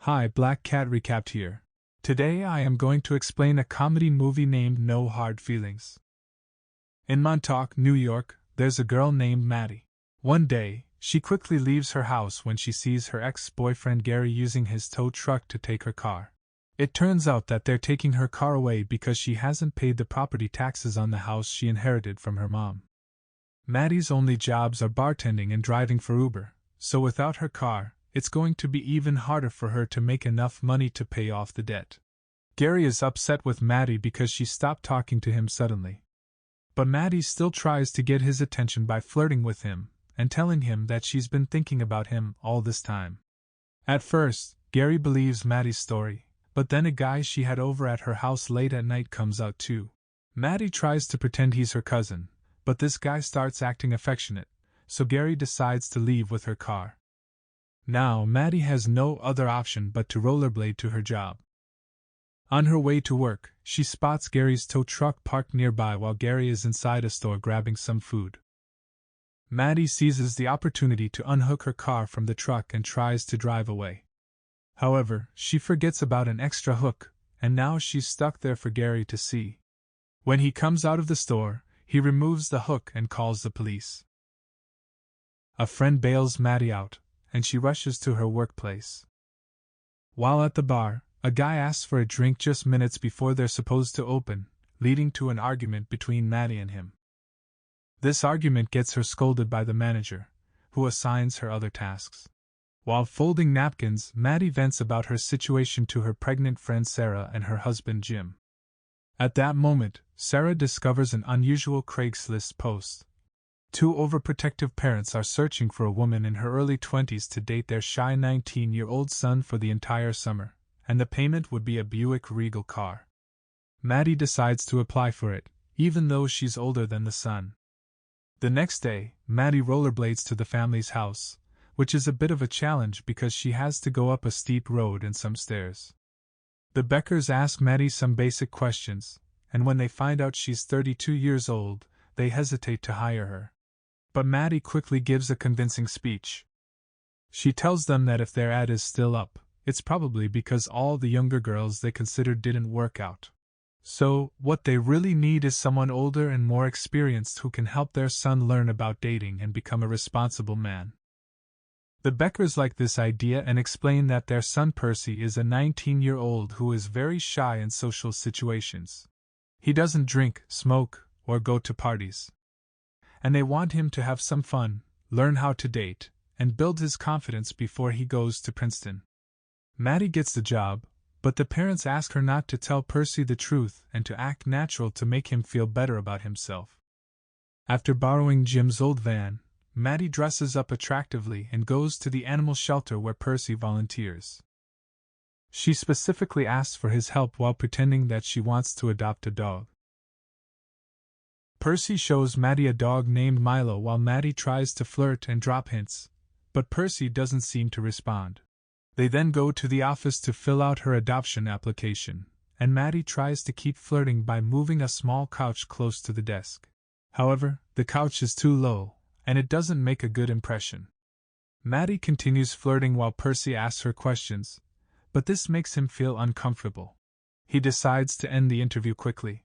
Hi, Black Cat Recapped here. Today I am going to explain a comedy movie named No Hard Feelings. In Montauk, New York, there's a girl named Maddie. One day, she quickly leaves her house when she sees her ex-boyfriend Gary using his tow truck to take her car. It turns out that they're taking her car away because she hasn't paid the property taxes on the house she inherited from her mom. Maddie's only jobs are bartending and driving for Uber, so without her car, it's going to be even harder for her to make enough money to pay off the debt. Gary is upset with Maddie because she stopped talking to him suddenly. But Maddie still tries to get his attention by flirting with him and telling him that she's been thinking about him all this time. At first, Gary believes Maddie's story, but then a guy she had over at her house late at night comes out too. Maddie tries to pretend he's her cousin, but this guy starts acting affectionate, so Gary decides to leave with her car. Now, Maddie has no other option but to rollerblade to her job. On her way to work, she spots Gary's tow truck parked nearby while Gary is inside a store grabbing some food. Maddie seizes the opportunity to unhook her car from the truck and tries to drive away. However, she forgets about an extra hook, and now she's stuck there for Gary to see. When he comes out of the store, he removes the hook and calls the police. A friend bails Maddie out, and she rushes to her workplace. While at the bar, a guy asks for a drink just minutes before they're supposed to open, leading to an argument between Maddie and him. This argument gets her scolded by the manager, who assigns her other tasks. While folding napkins, Maddie vents about her situation to her pregnant friend Sarah and her husband Jim. At that moment, Sarah discovers an unusual Craigslist post. Two overprotective parents are searching for a woman in her early 20s to date their shy 19-year-old son for the entire summer, and the payment would be a Buick Regal car. Maddie decides to apply for it, even though she's older than the son. The next day, Maddie rollerblades to the family's house, which is a bit of a challenge because she has to go up a steep road and some stairs. The Beckers ask Maddie some basic questions, and when they find out she's 32 years old, they hesitate to hire her. But Maddie quickly gives a convincing speech. She tells them that if their ad is still up, it's probably because all the younger girls they considered didn't work out. So, what they really need is someone older and more experienced who can help their son learn about dating and become a responsible man. The Beckers like this idea and explain that their son Percy is a 19-year-old who is very shy in social situations. He doesn't drink, smoke, or go to parties. And they want him to have some fun, learn how to date, and build his confidence before he goes to Princeton. Maddie gets the job, but the parents ask her not to tell Percy the truth and to act natural to make him feel better about himself. After borrowing Jim's old van, Maddie dresses up attractively and goes to the animal shelter where Percy volunteers. She specifically asks for his help while pretending that she wants to adopt a dog. Percy shows Maddie a dog named Milo while Maddie tries to flirt and drop hints, but Percy doesn't seem to respond. They then go to the office to fill out her adoption application, and Maddie tries to keep flirting by moving a small couch close to the desk. However, the couch is too low, and it doesn't make a good impression. Maddie continues flirting while Percy asks her questions, but this makes him feel uncomfortable. He decides to end the interview quickly.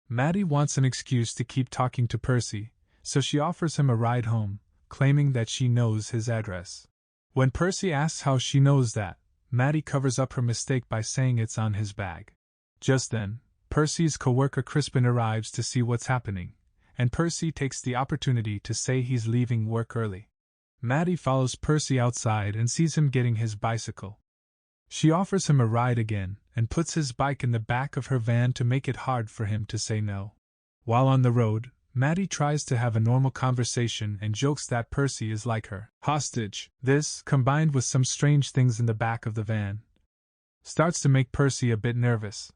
Maddie wants an excuse to keep talking to Percy, so she offers him a ride home, claiming that she knows his address. When Percy asks how she knows that, Maddie covers up her mistake by saying it's on his bag. Just then, Percy's coworker Crispin arrives to see what's happening, and Percy takes the opportunity to say he's leaving work early. Maddie follows Percy outside and sees him getting his bicycle. She offers him a ride again and puts his bike in the back of her van to make it hard for him to say no. While on the road, Maddie tries to have a normal conversation and jokes that Percy is like her hostage. This, combined with some strange things in the back of the van, starts to make Percy a bit nervous.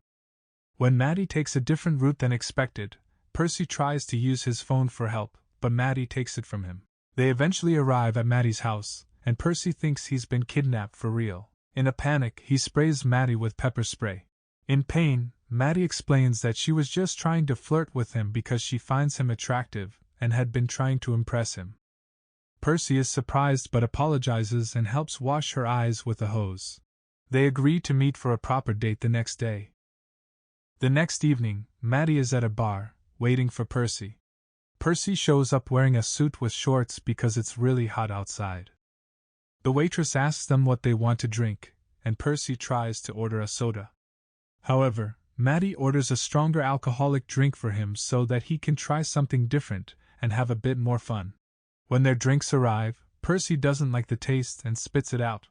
When Maddie takes a different route than expected, Percy tries to use his phone for help, but Maddie takes it from him. They eventually arrive at Maddie's house, and Percy thinks he's been kidnapped for real. In a panic, he sprays Maddie with pepper spray. In pain, Maddie explains that she was just trying to flirt with him because she finds him attractive and had been trying to impress him. Percy is surprised but apologizes and helps wash her eyes with a hose. They agree to meet for a proper date the next day. The next evening, Maddie is at a bar, waiting for Percy. Percy shows up wearing a suit with shorts because it's really hot outside. The waitress asks them what they want to drink, and Percy tries to order a soda. However, Maddie orders a stronger alcoholic drink for him so that he can try something different and have a bit more fun. When their drinks arrive, Percy doesn't like the taste and spits it out.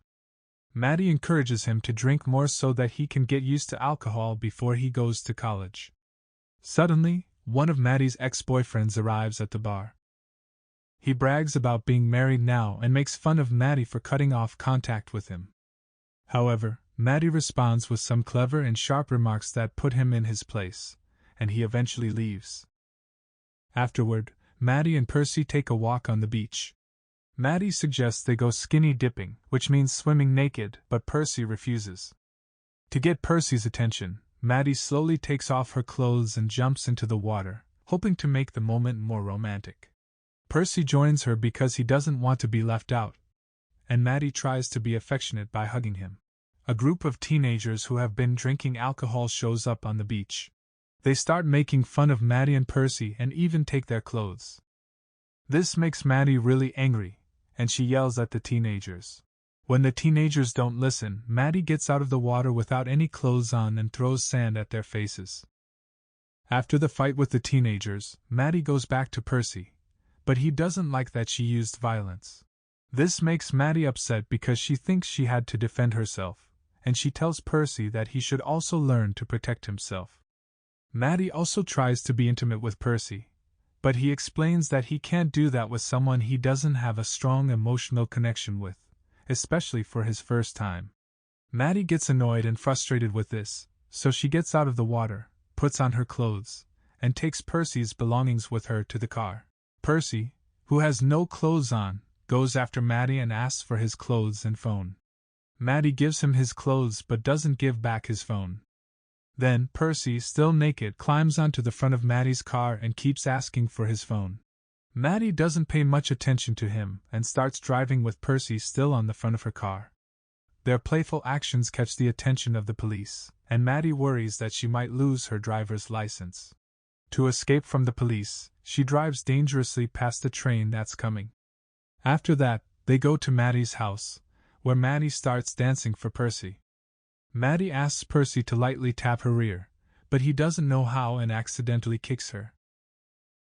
Maddie encourages him to drink more so that he can get used to alcohol before he goes to college. Suddenly, one of Maddie's ex-boyfriends arrives at the bar. He brags about being married now and makes fun of Maddie for cutting off contact with him. However, Maddie responds with some clever and sharp remarks that put him in his place, and he eventually leaves. Afterward, Maddie and Percy take a walk on the beach. Maddie suggests they go skinny dipping, which means swimming naked, but Percy refuses. To get Percy's attention, Maddie slowly takes off her clothes and jumps into the water, hoping to make the moment more romantic. Percy joins her because he doesn't want to be left out, and Maddie tries to be affectionate by hugging him. A group of teenagers who have been drinking alcohol shows up on the beach. They start making fun of Maddie and Percy and even take their clothes. This makes Maddie really angry, and she yells at the teenagers. When the teenagers don't listen, Maddie gets out of the water without any clothes on and throws sand at their faces. After the fight with the teenagers, Maddie goes back to Percy, but he doesn't like that she used violence. This makes Maddie upset because she thinks she had to defend herself, and she tells Percy that he should also learn to protect himself. Maddie also tries to be intimate with Percy, but he explains that he can't do that with someone he doesn't have a strong emotional connection with, especially for his first time. Maddie gets annoyed and frustrated with this, so she gets out of the water, puts on her clothes, and takes Percy's belongings with her to the car. Percy, who has no clothes on, goes after Maddie and asks for his clothes and phone. Maddie gives him his clothes but doesn't give back his phone. Then, Percy, still naked, climbs onto the front of Maddie's car and keeps asking for his phone. Maddie doesn't pay much attention to him and starts driving with Percy still on the front of her car. Their playful actions catch the attention of the police, and Maddie worries that she might lose her driver's license. To escape from the police, she drives dangerously past the train that's coming. After that, they go to Maddie's house, where Maddie starts dancing for Percy. Maddie asks Percy to lightly tap her rear, but he doesn't know how and accidentally kicks her.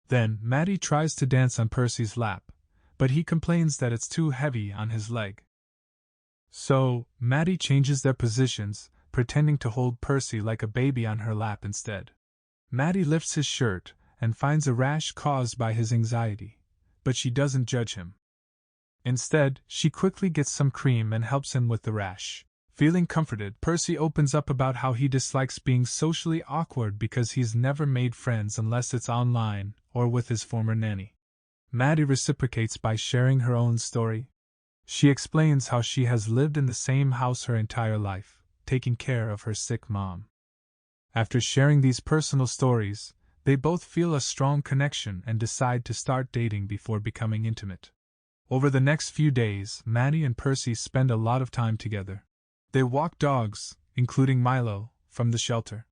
Then, Maddie tries to dance on Percy's lap, but he complains that it's too heavy on his leg. So, Maddie changes their positions, pretending to hold Percy like a baby on her lap instead. Maddie lifts his shirt and finds a rash caused by his anxiety, but she doesn't judge him. Instead, she quickly gets some cream and helps him with the rash. Feeling comforted, Percy opens up about how he dislikes being socially awkward because he's never made friends unless it's online or with his former nanny. Maddie reciprocates by sharing her own story. She explains how she has lived in the same house her entire life, taking care of her sick mom. After sharing these personal stories, they both feel a strong connection and decide to start dating before becoming intimate. Over the next few days, Maddie and Percy spend a lot of time together. They walk dogs, including Milo, from the shelter.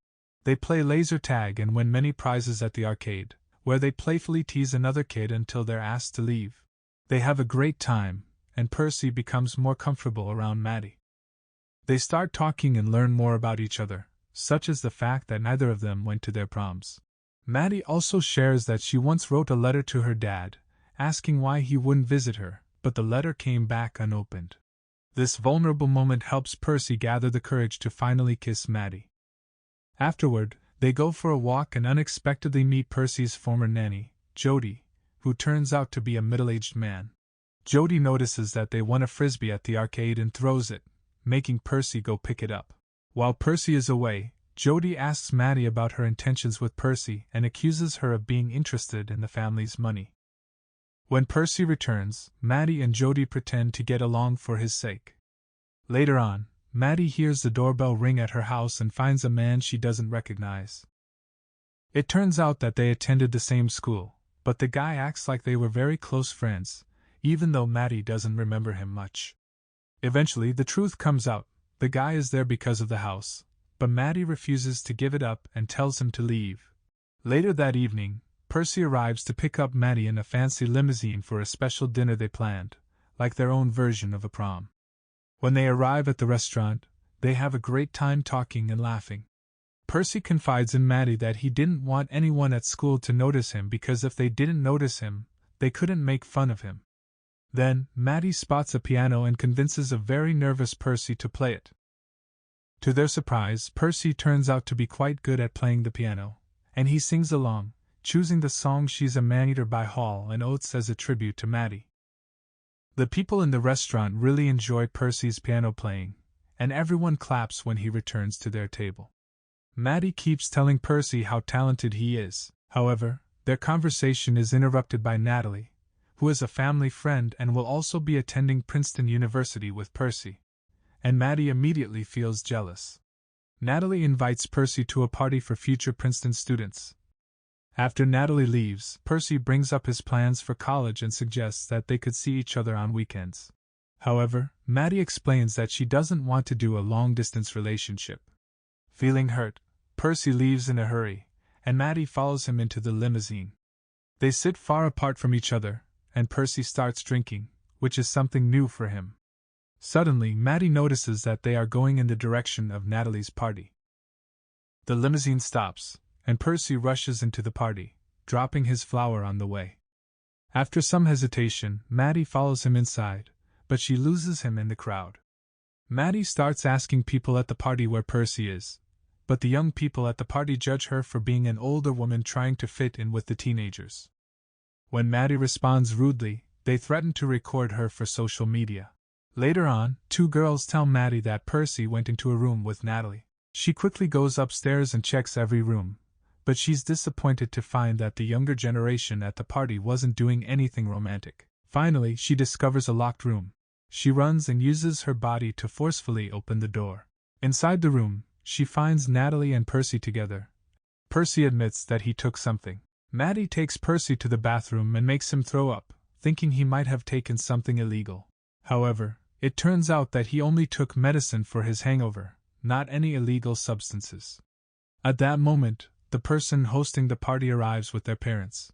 They play laser tag and win many prizes at the arcade, where they playfully tease another kid until they're asked to leave. They have a great time, and Percy becomes more comfortable around Maddie. They start talking and learn more about each other, such as the fact that neither of them went to their proms. Maddie also shares that she once wrote a letter to her dad, asking why he wouldn't visit her, but the letter came back unopened. This vulnerable moment helps Percy gather the courage to finally kiss Maddie. Afterward, they go for a walk and unexpectedly meet Percy's former nanny, Jody, who turns out to be a middle-aged man. Jody notices that they won a frisbee at the arcade and throws it, making Percy go pick it up. While Percy is away, Jody asks Maddie about her intentions with Percy and accuses her of being interested in the family's money. When Percy returns, Maddie and Jody pretend to get along for his sake. Later on, Maddie hears the doorbell ring at her house and finds a man she doesn't recognize. It turns out that they attended the same school, but the guy acts like they were very close friends, even though Maddie doesn't remember him much. Eventually, the truth comes out. The guy is there because of the house, but Maddie refuses to give it up and tells him to leave. Later that evening, Percy arrives to pick up Maddie in a fancy limousine for a special dinner they planned, like their own version of a prom. When they arrive at the restaurant, they have a great time talking and laughing. Percy confides in Maddie that he didn't want anyone at school to notice him because if they didn't notice him, they couldn't make fun of him. Then, Maddie spots a piano and convinces a very nervous Percy to play it. To their surprise, Percy turns out to be quite good at playing the piano, and he sings along, choosing the song She's a Man-Eater by Hall & Oates as a tribute to Maddie. The people in the restaurant really enjoy Percy's piano playing, and everyone claps when he returns to their table. Maddie keeps telling Percy how talented he is. However, their conversation is interrupted by Natalie, who is a family friend and will also be attending Princeton University with Percy, and Maddie immediately feels jealous. Natalie invites Percy to a party for future Princeton students. After Natalie leaves, Percy brings up his plans for college and suggests that they could see each other on weekends. However, Maddie explains that she doesn't want to do a long-distance relationship. Feeling hurt, Percy leaves in a hurry, and Maddie follows him into the limousine. They sit far apart from each other, and Percy starts drinking, which is something new for him. Suddenly, Maddie notices that they are going in the direction of Natalie's party. The limousine stops, and Percy rushes into the party, dropping his flower on the way. After some hesitation, Maddie follows him inside, but she loses him in the crowd. Maddie starts asking people at the party where Percy is, but the young people at the party judge her for being an older woman trying to fit in with the teenagers. When Maddie responds rudely, they threaten to record her for social media. Later on, two girls tell Maddie that Percy went into a room with Natalie. She quickly goes upstairs and checks every room, but she's disappointed to find that the younger generation at the party wasn't doing anything romantic. Finally, she discovers a locked room. She runs and uses her body to forcefully open the door. Inside the room, she finds Natalie and Percy together. Percy admits that he took something. Maddie takes Percy to the bathroom and makes him throw up, thinking he might have taken something illegal. However, it turns out that he only took medicine for his hangover, not any illegal substances. At that moment, the person hosting the party arrives with their parents.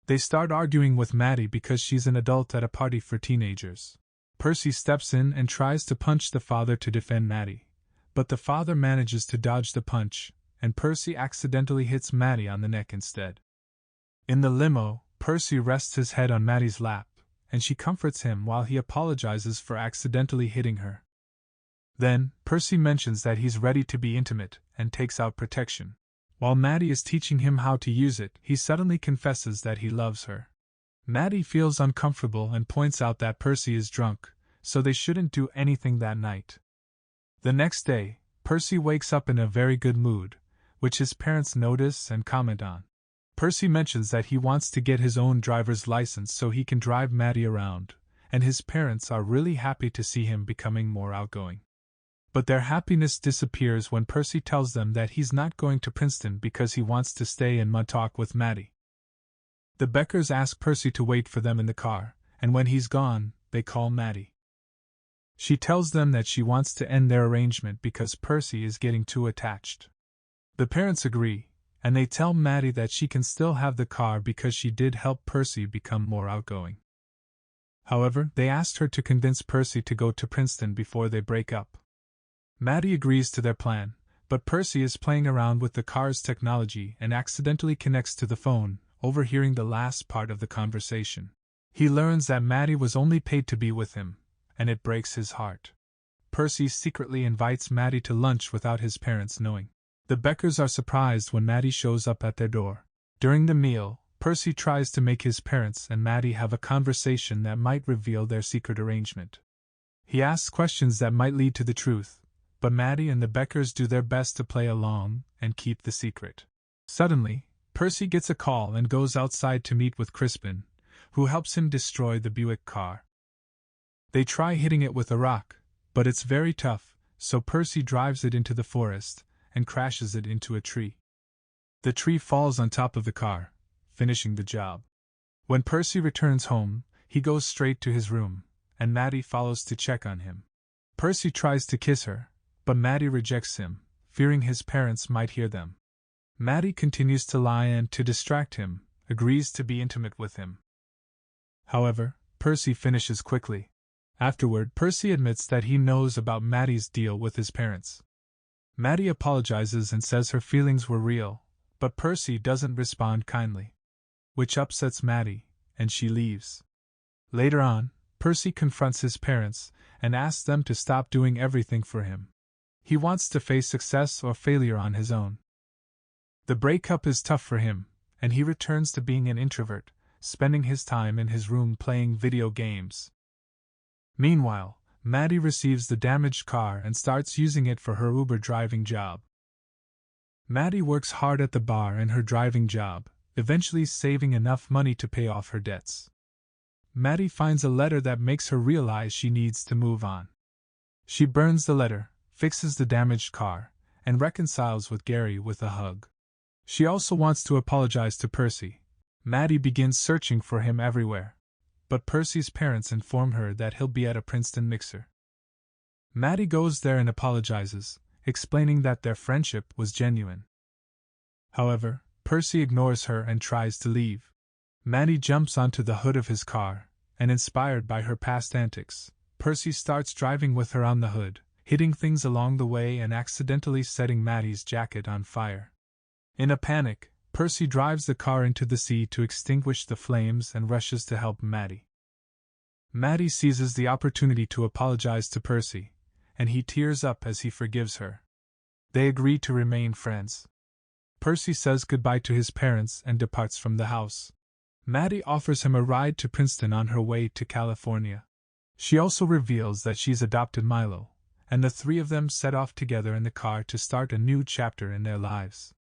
They start arguing with Maddie because she's an adult at a party for teenagers. Percy steps in and tries to punch the father to defend Maddie, but the father manages to dodge the punch, and Percy accidentally hits Maddie on the neck instead. In the limo, Percy rests his head on Maddie's lap, and she comforts him while he apologizes for accidentally hitting her. Then, Percy mentions that he's ready to be intimate and takes out protection. While Maddie is teaching him how to use it, he suddenly confesses that he loves her. Maddie feels uncomfortable and points out that Percy is drunk, so they shouldn't do anything that night. The next day, Percy wakes up in a very good mood, which his parents notice and comment on. Percy mentions that he wants to get his own driver's license so he can drive Maddie around, and his parents are really happy to see him becoming more outgoing. But their happiness disappears when Percy tells them that he's not going to Princeton because he wants to stay in Montauk with Maddie. The Beckers ask Percy to wait for them in the car, and when he's gone, they call Maddie. She tells them that she wants to end their arrangement because Percy is getting too attached. The parents agree, and they tell Maddie that she can still have the car because she did help Percy become more outgoing. However, they asked her to convince Percy to go to Princeton before they break up. Maddie agrees to their plan, but Percy is playing around with the car's technology and accidentally connects to the phone, overhearing the last part of the conversation. He learns that Maddie was only paid to be with him, and it breaks his heart. Percy secretly invites Maddie to lunch without his parents knowing. The Beckers are surprised when Maddie shows up at their door. During the meal, Percy tries to make his parents and Maddie have a conversation that might reveal their secret arrangement. He asks questions that might lead to the truth, but Maddie and the Beckers do their best to play along and keep the secret. Suddenly, Percy gets a call and goes outside to meet with Crispin, who helps him destroy the Buick car. They try hitting it with a rock, but it's very tough, so Percy drives it into the forest and crashes it into a tree. The tree falls on top of the car, finishing the job. When Percy returns home, he goes straight to his room, and Maddie follows to check on him. Percy tries to kiss her, but Maddie rejects him, fearing his parents might hear them. Maddie continues to lie and, to distract him, agrees to be intimate with him. However, Percy finishes quickly. Afterward, Percy admits that he knows about Maddie's deal with his parents. Maddie apologizes and says her feelings were real, but Percy doesn't respond kindly, which upsets Maddie, and she leaves. Later on, Percy confronts his parents and asks them to stop doing everything for him. He wants to face success or failure on his own. The breakup is tough for him, and he returns to being an introvert, spending his time in his room playing video games. Meanwhile, Maddie receives the damaged car and starts using it for her Uber driving job. Maddie works hard at the bar and her driving job, eventually saving enough money to pay off her debts. Maddie finds a letter that makes her realize she needs to move on. She burns the letter, fixes the damaged car, and reconciles with Gary with a hug. She also wants to apologize to Percy. Maddie begins searching for him everywhere, but Percy's parents inform her that he'll be at a Princeton mixer. Maddie goes there and apologizes, explaining that their friendship was genuine. However, Percy ignores her and tries to leave. Maddie jumps onto the hood of his car, and inspired by her past antics, Percy starts driving with her on the hood, hitting things along the way and accidentally setting Maddie's jacket on fire. In a panic, Percy drives the car into the sea to extinguish the flames and rushes to help Maddie. Maddie seizes the opportunity to apologize to Percy, and he tears up as he forgives her. They agree to remain friends. Percy says goodbye to his parents and departs from the house. Maddie offers him a ride to Princeton on her way to California. She also reveals that she's adopted Milo, and the three of them set off together in the car to start a new chapter in their lives.